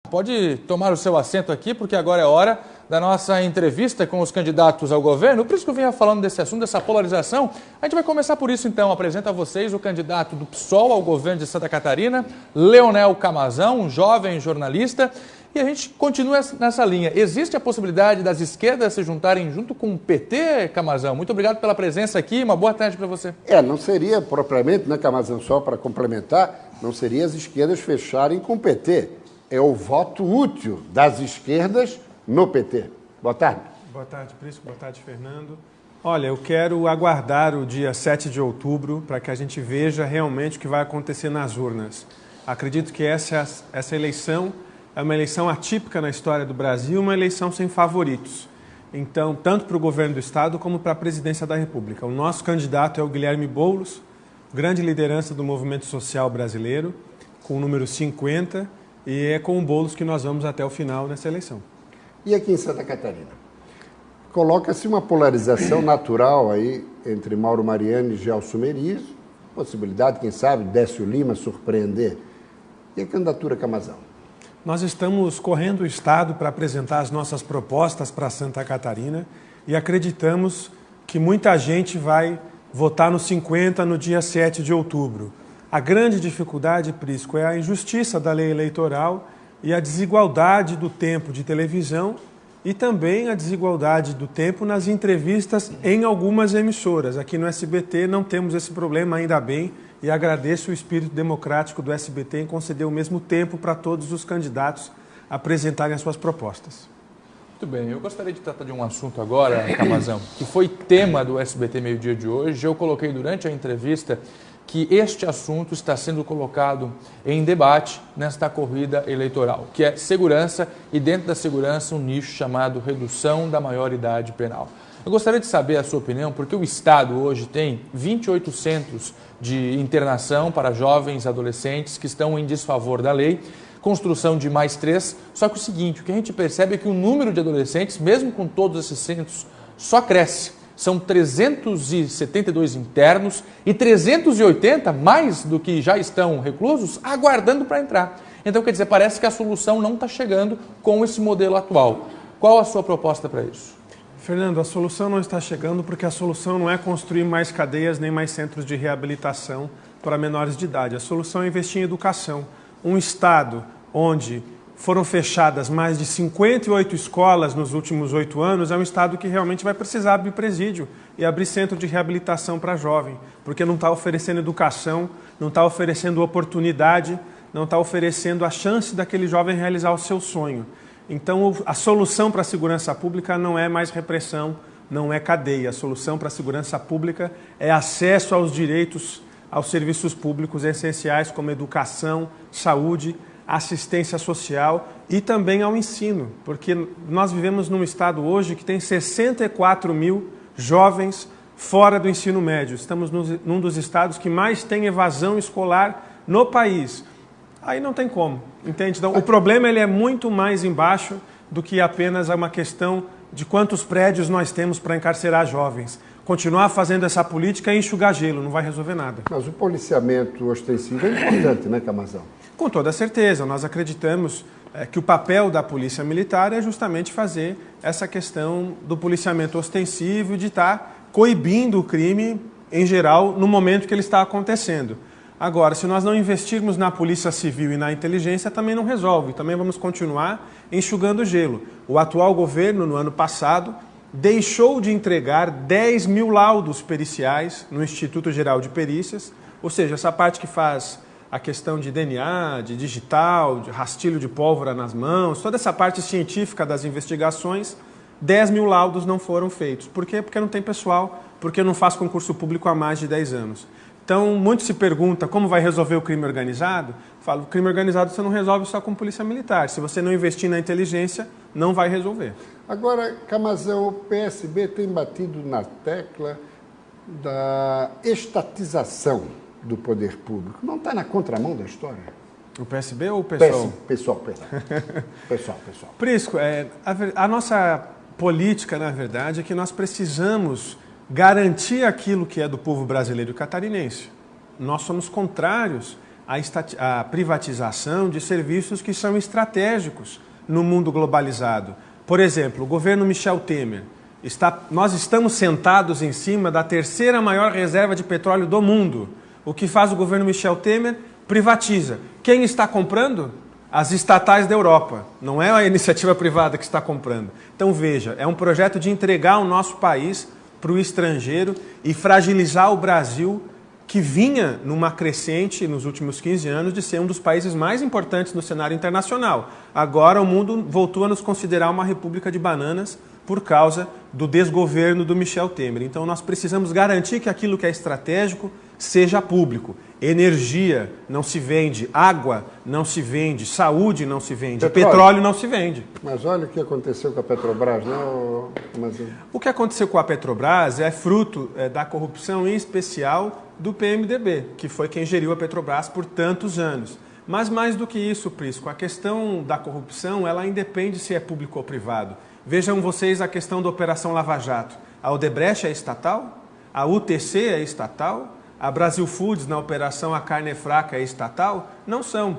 Pode tomar o seu assento aqui, porque agora é hora da nossa entrevista com os candidatos ao governo. Por isso que eu vinha falando desse assunto, dessa polarização. A gente vai começar por isso, então. Apresento a vocês o candidato do PSOL ao governo de Santa Catarina, Leonel Camazão, um jovem jornalista. E a gente continua nessa linha. Existe a possibilidade das esquerdas se juntarem junto com o PT, Camazão? Muito obrigado pela presença aqui. Uma boa tarde para você. Não seria propriamente, né, Camazão, só para complementar, não seria as esquerdas fecharem com o PT. É o voto útil das esquerdas no PT. Boa tarde. Boa tarde, Prisco. Boa tarde, Fernando. Olha, eu quero aguardar o dia 7 de outubro para que a gente veja realmente o que vai acontecer nas urnas. Acredito que essa eleição é uma eleição atípica na história do Brasil, uma eleição sem favoritos. Então, tanto para o governo do Estado como para a presidência da República. O nosso candidato é o Guilherme Boulos, grande liderança do movimento social brasileiro, com o número 50, e é com o Boulos que nós vamos até o final nessa eleição. E aqui em Santa Catarina? Coloca-se uma polarização natural aí entre Mauro Mariani e Gelson Merizo, possibilidade, quem sabe, Décio Lima surpreender. E a candidatura Camazão? Nós estamos correndo o Estado para apresentar as nossas propostas para Santa Catarina e acreditamos que muita gente vai votar no 50 no dia 7 de outubro. A grande dificuldade, Prisco, é a injustiça da lei eleitoral e a desigualdade do tempo de televisão e também a desigualdade do tempo nas entrevistas em algumas emissoras. Aqui no SBT não temos esse problema, ainda bem, e agradeço o espírito democrático do SBT em conceder o mesmo tempo para todos os candidatos apresentarem as suas propostas. Muito bem, eu gostaria de tratar de um assunto agora, Camazão, que foi tema do SBT Meio Dia de hoje. Eu coloquei durante a entrevista que este assunto está sendo colocado em debate nesta corrida eleitoral, que é segurança e, dentro da segurança, um nicho chamado redução da maioridade penal. Eu gostaria de saber a sua opinião, porque o Estado hoje tem 28 centros de internação para jovens adolescentes que estão em desfavor da lei, construção de mais 3, só que o seguinte, o que a gente percebe é que o número de adolescentes, mesmo com todos esses centros, só cresce. São 372 internos e 380, mais do que já estão reclusos, aguardando para entrar. Então, quer dizer, parece que a solução não está chegando com esse modelo atual. Qual a sua proposta para isso? Fernando, a solução não está chegando porque a solução não é construir mais cadeias nem mais centros de reabilitação para menores de idade. A solução é investir em educação. Um Estado onde foram fechadas mais de 58 escolas nos últimos 8 anos, é um Estado que realmente vai precisar abrir presídio e abrir centro de reabilitação para jovem, porque não está oferecendo educação, não está oferecendo oportunidade, não está oferecendo a chance daquele jovem realizar o seu sonho. Então, a solução para a segurança pública não é mais repressão, não é cadeia. A solução para a segurança pública é acesso aos direitos, aos serviços públicos essenciais, como educação, saúde, assistência social e também ao ensino, porque nós vivemos num estado hoje que tem 64 mil jovens fora do ensino médio. Estamos num dos estados que mais tem evasão escolar no país. Aí não tem como, entende? Então, o problema ele é muito mais embaixo do que apenas uma questão de quantos prédios nós temos para encarcerar jovens. Continuar fazendo essa política é enxugar gelo, não vai resolver nada. Mas o policiamento ostensivo é importante, né, Camazão? Com toda certeza, nós acreditamos que o papel da polícia militar é justamente fazer essa questão do policiamento ostensivo, de estar coibindo o crime em geral no momento que ele está acontecendo. Agora, se nós não investirmos na polícia civil e na inteligência, também não resolve, também vamos continuar enxugando gelo. O atual governo, no ano passado, deixou de entregar 10 mil laudos periciais no Instituto Geral de Perícias, ou seja, essa parte que faz a questão de DNA, de digital, de rastilho de pólvora nas mãos, toda essa parte científica das investigações, 10 mil laudos não foram feitos. Por quê? Porque não tem pessoal, porque não faz concurso público há mais de 10 anos. Então, muito se pergunta como vai resolver o crime organizado. Falo, o crime organizado você não resolve só com polícia militar. Se você não investir na inteligência, não vai resolver. Agora, Camazão, o PSB tem batido na tecla da estatização do poder público. Não está na contramão da história? O PSB ou o PSOL? Pessoal. Pessoal. Prisco, a nossa política, na verdade, é que nós precisamos garantir aquilo que é do povo brasileiro e catarinense. Nós somos contrários a privatização de serviços que são estratégicos no mundo globalizado. Por exemplo, o governo Michel Temer. Nós estamos sentados em cima da terceira maior reserva de petróleo do mundo. O que faz o governo Michel Temer? Privatiza. Quem está comprando? As estatais da Europa. Não é a iniciativa privada que está comprando. Então veja, é um projeto de entregar o nosso país para o estrangeiro e fragilizar o Brasil, que vinha numa crescente nos últimos 15 anos de ser um dos países mais importantes no cenário internacional. Agora o mundo voltou a nos considerar uma república de bananas por causa do desgoverno do Michel Temer. Então nós precisamos garantir que aquilo que é estratégico seja público. Energia não se vende, água não se vende, saúde não se vende, petróleo não se vende. Mas olha o que aconteceu com a Petrobras, né? O que aconteceu com a Petrobras é fruto da corrupção, em especial do PMDB, que foi quem geriu a Petrobras por tantos anos. Mas mais do que isso, Prisco, a questão da corrupção, ela independe se é público ou privado. Vejam vocês a questão da Operação Lava Jato. A Odebrecht é estatal? A UTC é estatal? A Brasil Foods, na operação A Carne é Fraca, é estatal? Não são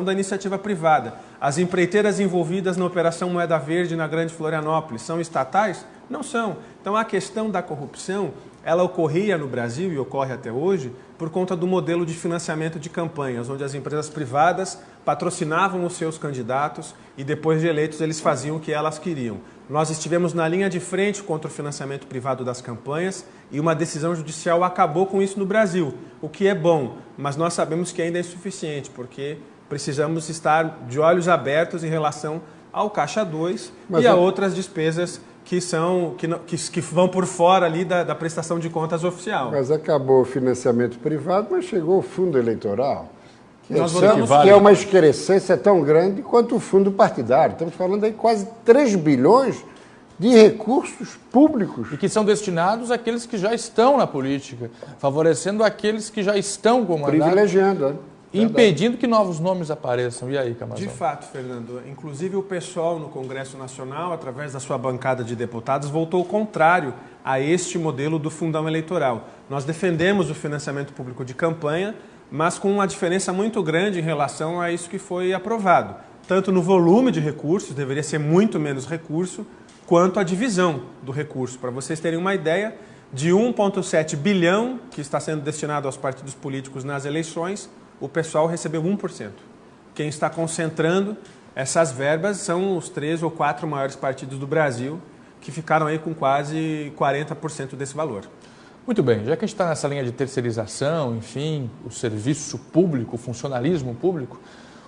da iniciativa privada. As empreiteiras envolvidas na Operação Moeda Verde, na Grande Florianópolis, são estatais? Não são. Então a questão da corrupção, ela ocorria no Brasil e ocorre até hoje por conta do modelo de financiamento de campanhas, onde as empresas privadas patrocinavam os seus candidatos e depois de eleitos eles faziam o que elas queriam. Nós estivemos na linha de frente contra o financiamento privado das campanhas e uma decisão judicial acabou com isso no Brasil, o que é bom, mas nós sabemos que ainda é insuficiente, porque precisamos estar de olhos abertos em relação ao Caixa 2 e a outras despesas que vão por fora ali da prestação de contas oficial. Mas acabou o financiamento privado, mas chegou o fundo eleitoral. Que é uma excrescência tão grande quanto o fundo partidário. Estamos falando aí de quase 3 bilhões de recursos públicos. E que são destinados àqueles que já estão na política, favorecendo aqueles que já estão comandando. Privilegiando, né? Impedindo que novos nomes apareçam. E aí, Camazão? De fato, Fernando. Inclusive o PSOL no Congresso Nacional, através da sua bancada de deputados, voltou contrário a este modelo do fundão eleitoral. Nós defendemos o financiamento público de campanha, mas com uma diferença muito grande em relação a isso que foi aprovado. Tanto no volume de recursos, deveria ser muito menos recurso, quanto a divisão do recurso. Para vocês terem uma ideia, de 1,7 bilhão que está sendo destinado aos partidos políticos nas eleições, o PSOL recebeu 1%. Quem está concentrando essas verbas são os 3 ou 4 maiores partidos do Brasil, que ficaram aí com quase 40% desse valor. Muito bem, já que a gente está nessa linha de terceirização, enfim, o serviço público, o funcionalismo público,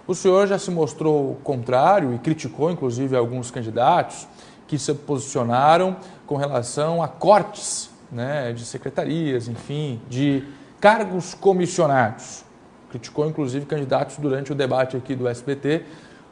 o senhor já se mostrou contrário e criticou, inclusive, alguns candidatos que se posicionaram com relação a cortes, né, de secretarias, enfim, de cargos comissionados. Criticou, inclusive, candidatos durante o debate aqui do SBT,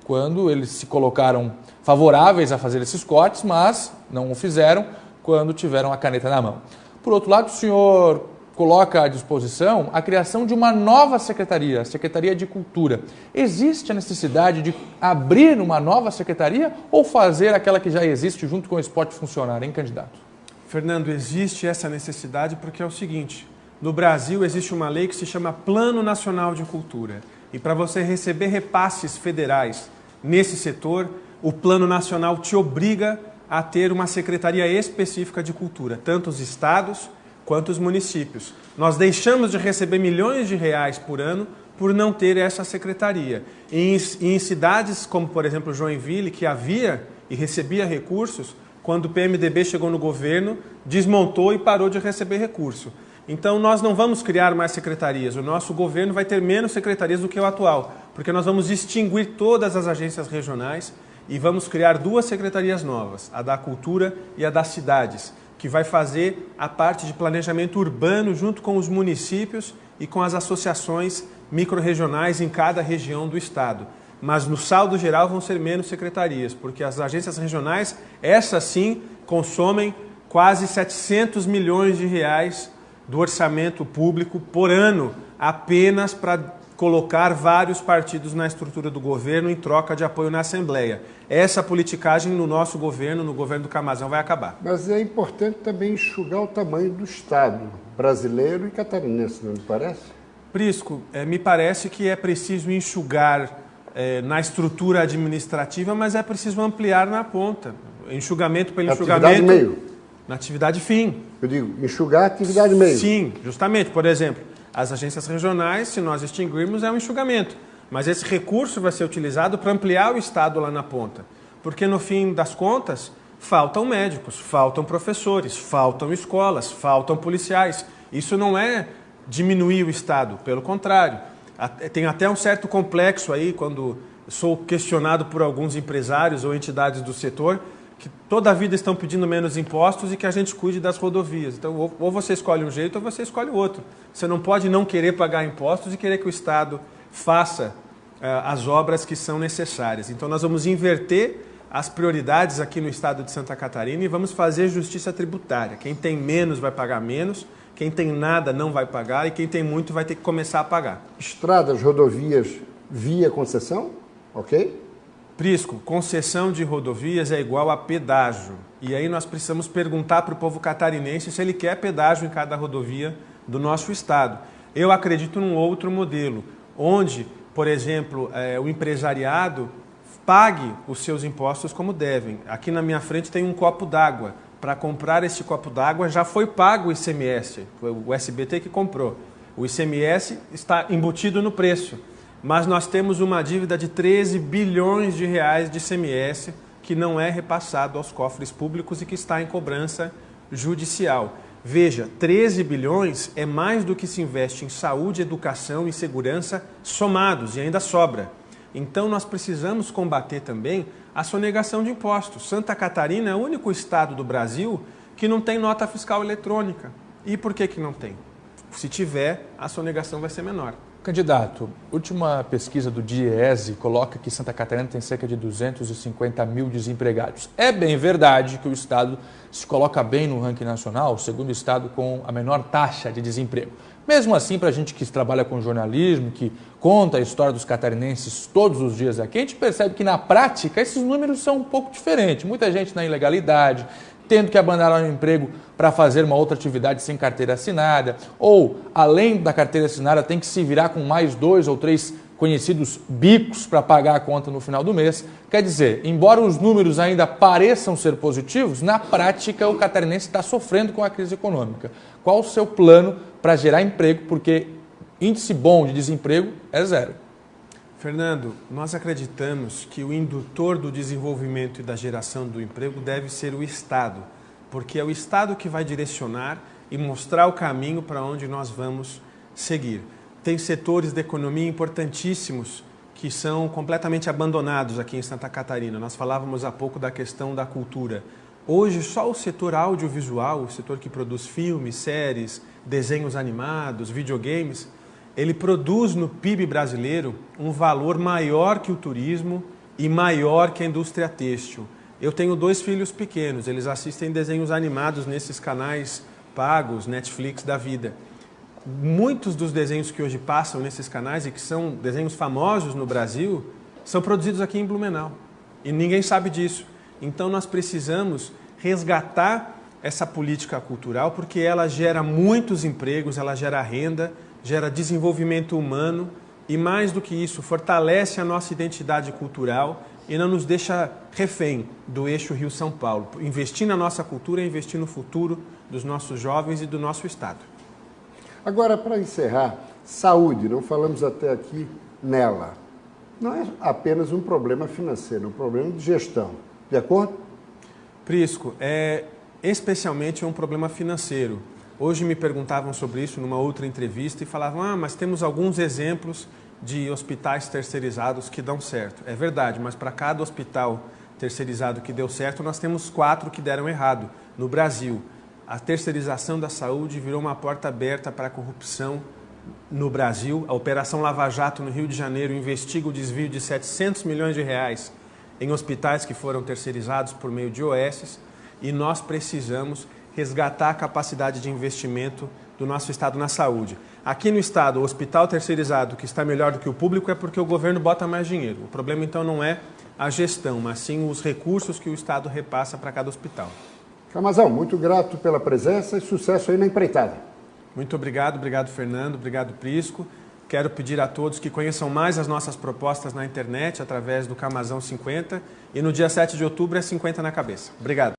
quando eles se colocaram favoráveis a fazer esses cortes, mas não o fizeram quando tiveram a caneta na mão. Por outro lado, o senhor coloca à disposição a criação de uma nova secretaria, a Secretaria de Cultura. Existe a necessidade de abrir uma nova secretaria ou fazer aquela que já existe junto com o esporte funcionar, hein, candidato? Fernando, existe essa necessidade porque é o seguinte, no Brasil existe uma lei que se chama Plano Nacional de Cultura. E para você receber repasses federais nesse setor, o Plano Nacional te obriga a ter uma secretaria específica de cultura, tanto os estados quanto os municípios. Nós deixamos de receber milhões de reais por ano por não ter essa secretaria. Em cidades como, por exemplo, Joinville, que havia e recebia recursos, quando o PMDB chegou no governo, desmontou e parou de receber recurso. Então, nós não vamos criar mais secretarias. O nosso governo vai ter menos secretarias do que o atual, porque nós vamos extinguir todas as agências regionais e vamos criar 2 secretarias novas, a da Cultura e a das Cidades, que vai fazer a parte de planejamento urbano junto com os municípios e com as associações microrregionais em cada região do estado. Mas no saldo geral vão ser menos secretarias, porque as agências regionais, essas sim, consomem quase 700 milhões de reais do orçamento público por ano, apenas para colocar vários partidos na estrutura do governo em troca de apoio na Assembleia. Essa politicagem no nosso governo, no governo do Camazão, vai acabar. Mas é importante também enxugar o tamanho do Estado brasileiro e catarinense, não lhe parece? Prisco, me parece que é preciso enxugar na estrutura administrativa, mas é preciso ampliar na ponta. Enxugamento pelo enxugamento. Atividade meio. Na atividade fim. Eu digo, enxugar a atividade meio. Sim, justamente. Por exemplo, as agências regionais, se nós extinguirmos, é um enxugamento. Mas esse recurso vai ser utilizado para ampliar o Estado lá na ponta. Porque, no fim das contas, faltam médicos, faltam professores, faltam escolas, faltam policiais. Isso não é diminuir o Estado, pelo contrário. Tem até um certo complexo aí, quando sou questionado por alguns empresários ou entidades do setor, que toda a vida estão pedindo menos impostos e que a gente cuide das rodovias. Então, ou você escolhe um jeito ou você escolhe o outro. Você não pode não querer pagar impostos e querer que o Estado faça as obras que são necessárias. Então, nós vamos inverter as prioridades aqui no estado de Santa Catarina e vamos fazer justiça tributária. Quem tem menos vai pagar menos, quem tem nada não vai pagar e quem tem muito vai ter que começar a pagar. Estradas, rodovias via concessão, ok? Prisco, concessão de rodovias é igual a pedágio. E aí nós precisamos perguntar para o povo catarinense se ele quer pedágio em cada rodovia do nosso estado. Eu acredito num outro modelo, onde, por exemplo, o empresariado pague os seus impostos como devem. Aqui na minha frente tem um copo d'água. Para comprar esse copo d'água já foi pago o ICMS, foi o SBT que comprou. O ICMS está embutido no preço. Mas nós temos uma dívida de 13 bilhões de reais de ICMS que não é repassado aos cofres públicos e que está em cobrança judicial. Veja, 13 bilhões é mais do que se investe em saúde, educação e segurança somados e ainda sobra. Então nós precisamos combater também a sonegação de impostos. Santa Catarina é o único estado do Brasil que não tem nota fiscal eletrônica. E por que não tem? Se tiver, a sonegação vai ser menor. Candidato, última pesquisa do DIEESE coloca que Santa Catarina tem cerca de 250 mil desempregados. É bem verdade que o estado se coloca bem no ranking nacional, o segundo estado com a menor taxa de desemprego. Mesmo assim, para a gente que trabalha com jornalismo, que conta a história dos catarinenses todos os dias aqui, a gente percebe que na prática esses números são um pouco diferentes. Muita gente na ilegalidade, tendo que abandonar o emprego para fazer uma outra atividade sem carteira assinada, ou, além da carteira assinada, tem que se virar com mais 2 ou 3 conhecidos bicos para pagar a conta no final do mês. Quer dizer, embora os números ainda pareçam ser positivos, na prática o catarinense está sofrendo com a crise econômica. Qual o seu plano para gerar emprego? Porque índice bom de desemprego é 0. Fernando, nós acreditamos que o indutor do desenvolvimento e da geração do emprego deve ser o Estado, porque é o Estado que vai direcionar e mostrar o caminho para onde nós vamos seguir. Tem setores da economia importantíssimos que são completamente abandonados aqui em Santa Catarina. Nós falávamos há pouco da questão da cultura. Hoje, só o setor audiovisual, o setor que produz filmes, séries, desenhos animados, videogames, ele produz no PIB brasileiro um valor maior que o turismo e maior que a indústria têxtil. Eu tenho 2 filhos pequenos, eles assistem desenhos animados nesses canais pagos, Netflix da vida. Muitos dos desenhos que hoje passam nesses canais e que são desenhos famosos no Brasil, são produzidos aqui em Blumenau. E ninguém sabe disso. Então nós precisamos resgatar essa política cultural porque ela gera muitos empregos, ela gera renda, gera desenvolvimento humano e, mais do que isso, fortalece a nossa identidade cultural e não nos deixa refém do eixo Rio-São Paulo. Investir na nossa cultura é investir no futuro dos nossos jovens e do nosso Estado. Agora, para encerrar, saúde, não falamos até aqui nela. Não é apenas um problema financeiro, é um problema de gestão. De acordo? Prisco, é especialmente um problema financeiro. Hoje me perguntavam sobre isso numa outra entrevista e falavam, mas temos alguns exemplos de hospitais terceirizados que dão certo. É verdade, mas para cada hospital terceirizado que deu certo, nós temos 4 que deram errado. No Brasil, a terceirização da saúde virou uma porta aberta para a corrupção no Brasil. A Operação Lava Jato no Rio de Janeiro investiga o desvio de 700 milhões de reais em hospitais que foram terceirizados por meio de OSs e nós precisamos resgatar a capacidade de investimento do nosso Estado na saúde. Aqui no Estado, o hospital terceirizado que está melhor do que o público é porque o governo bota mais dinheiro. O problema, então, não é a gestão, mas sim os recursos que o Estado repassa para cada hospital. Camazão, muito grato pela presença e sucesso aí na empreitada. Muito obrigado, obrigado Fernando, obrigado Prisco. Quero pedir a todos que conheçam mais as nossas propostas na internet através do Camazão 50 e no dia 7 de outubro é 50 na cabeça. Obrigado.